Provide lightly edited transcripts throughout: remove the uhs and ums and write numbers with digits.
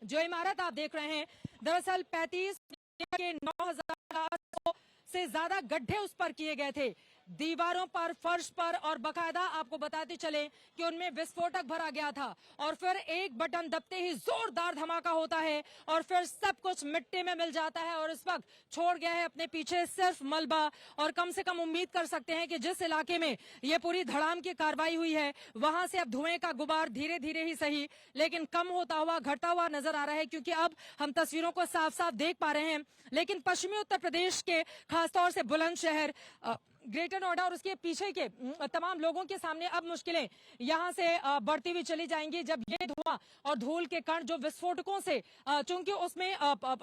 जो इमारत आप देख रहे हैं, दरअसल 35 के 9,000 से ज्यादा गड्ढे उस पर किए गए थे, दीवारों पर, फर्श पर, और बकायदा आपको बताते चले कि उनमें विस्फोटक भरा गया था। और फिर एक बटन दबते ही जोरदार धमाका होता है और फिर सब कुछ मिट्टी में मिल जाता है और इस वक्त छोड़ गया है अपने पीछे सिर्फ मलबा। और कम से कम उम्मीद कर सकते हैं कि जिस इलाके में ये पूरी धड़ाम की कार्रवाई हुई है, वहां से अब धुएं का गुबार धीरे धीरे ही सही लेकिन कम होता हुआ, घटता हुआ नजर आ रहा है, क्योंकि अब हम तस्वीरों को साफ साफ देख पा रहे हैं। लेकिन पश्चिमी उत्तर प्रदेश के खासतौर से बुलंदशहर, ग्रेटर नोएडा और उसके पीछे के तमाम लोगों के सामने अब मुश्किलें यहां से बढ़ती हुई चली जाएंगी, जब ये धुआं और धूल के कण जो विस्फोटकों से, चूंकि उसमें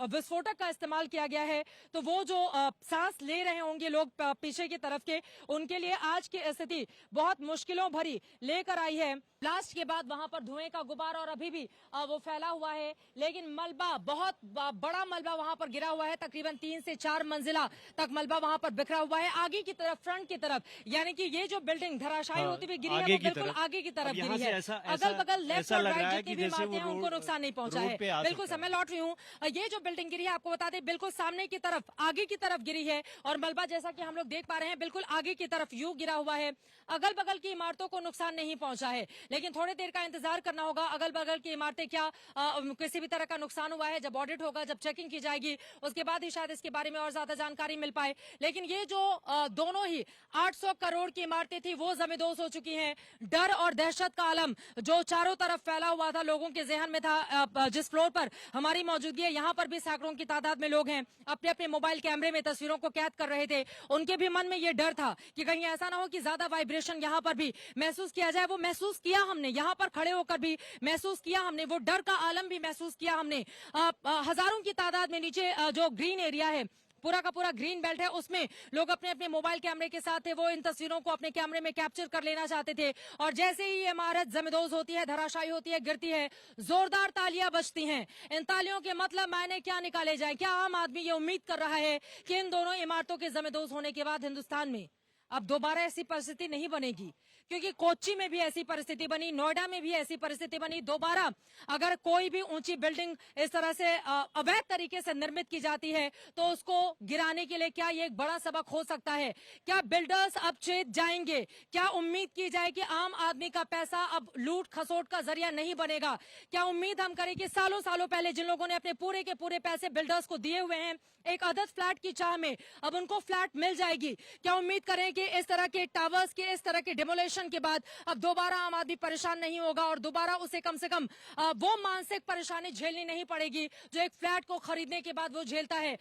विस्फोटक का इस्तेमाल किया गया है, तो वो जो सांस ले रहे होंगे लोग पीछे की तरफ के, उनके लिए आज की स्थिति बहुत मुश्किलों भरी लेकर आई है। ब्लास्ट के बाद वहां पर धुएं का गुबार और अभी भी वो फैला हुआ है, लेकिन मलबा, बहुत बड़ा मलबा वहां पर गिरा हुआ है, तकरीबन 3 से 4 मंजिला तक मलबा वहां पर बिखरा हुआ है आगे की तरफ, फ्रंट की तरफ। यानी कि ये जो बिल्डिंग धराशायी होती हुई गिरी है, वो बिल्कुल आगे की तरफ गिरी है। अगल बगल लेफ्ट और राइट जितनी भी इमारतें हैं उनको नुकसान नहीं पहुंचा है। बिल्कुल समय लौट रही हूँ, ये जो बिल्डिंग गिरी है आपको बता दें बिल्कुल सामने की तरफ, आगे की तरफ गिरी है और मलबा जैसा कि हम लोग देख पा रहे हैं बिल्कुल आगे की तरफ यूं गिरा हुआ है। अगल बगल की इमारतों को नुकसान नहीं पहुंचा है, लेकिन थोड़ी देर का इंतजार करना होगा। अगल बगल की इमारतें क्या किसी भी तरह का नुकसान हुआ है, जब ऑडिट होगा, जब चेकिंग की जाएगी, उसके बाद ही शायद इसके बारे में और ज्यादा जानकारी मिल पाए। लेकिन ये जो दोनों ही 800 करोड़ की इमारतें थी वो जमींदोज हो चुकी हैं। डर और दहशत का आलम जो चारों तरफ फैला हुआ था, लोगों के जहन में था। जिस फ्लोर पर हमारी मौजूदगी है, यहाँ पर भी सैकड़ों की तादाद में लोग हैं, अपने अपने मोबाइल कैमरे में तस्वीरों को कैद कर रहे थे। उनके भी मन में ये डर था कि कहीं ऐसा ना हो कि ज्यादा वाइब्रेशन यहाँ पर भी महसूस किया जाए। वो महसूस किया हमने, यहाँ पर खड़े होकर भी महसूस किया हमने, वो डर का आलम भी महसूस किया हमने। हजारों की तादाद में नीचे जो ग्रीन एरिया है, पूरा का पूरा ग्रीन बेल्ट है, उसमें लोग अपने अपने मोबाइल कैमरे के साथ थे, वो इन तस्वीरों को अपने कैमरे में कैप्चर कर लेना चाहते थे। और जैसे ही ये इमारत जमींदोज होती है, धराशायी होती है, गिरती है, जोरदार तालियां बजती हैं। इन तालियों के मतलब मायने क्या निकाले जाए? क्या आम आदमी ये उम्मीद कर रहा है कि इन दोनों इमारतों के जमींदोज होने के बाद हिंदुस्तान में अब दोबारा ऐसी परिस्थिति नहीं बनेगी? क्योंकि कोच्चि में भी ऐसी परिस्थिति बनी, नोएडा में भी ऐसी परिस्थिति बनी। दोबारा अगर कोई भी ऊंची बिल्डिंग इस तरह से अवैध तरीके से निर्मित की जाती है, तो उसको गिराने के लिए क्या ये एक बड़ा सबक हो सकता है? क्या बिल्डर्स अब चेत जाएंगे? क्या उम्मीद की जाए कि आम आदमी का पैसा अब लूट खसोट का जरिया नहीं बनेगा? क्या उम्मीद हम करें कि सालों सालों पहले जिन लोगों ने अपने पूरे के पूरे पैसे बिल्डर्स को दिए हुए हैं, एक अदद फ्लैट की चाह में अब उनको फ्लैट मिल जाएगी? क्या उम्मीद करें कि इस तरह के टावर्स के, इस तरह के डिमोलेशन के बाद अब दोबारा आम आदमी परेशान नहीं होगा और दोबारा उसे कम से कम वो मानसिक परेशानी झेलनी नहीं पड़ेगी जो एक फ्लैट को खरीदने के बाद वो झेलता है?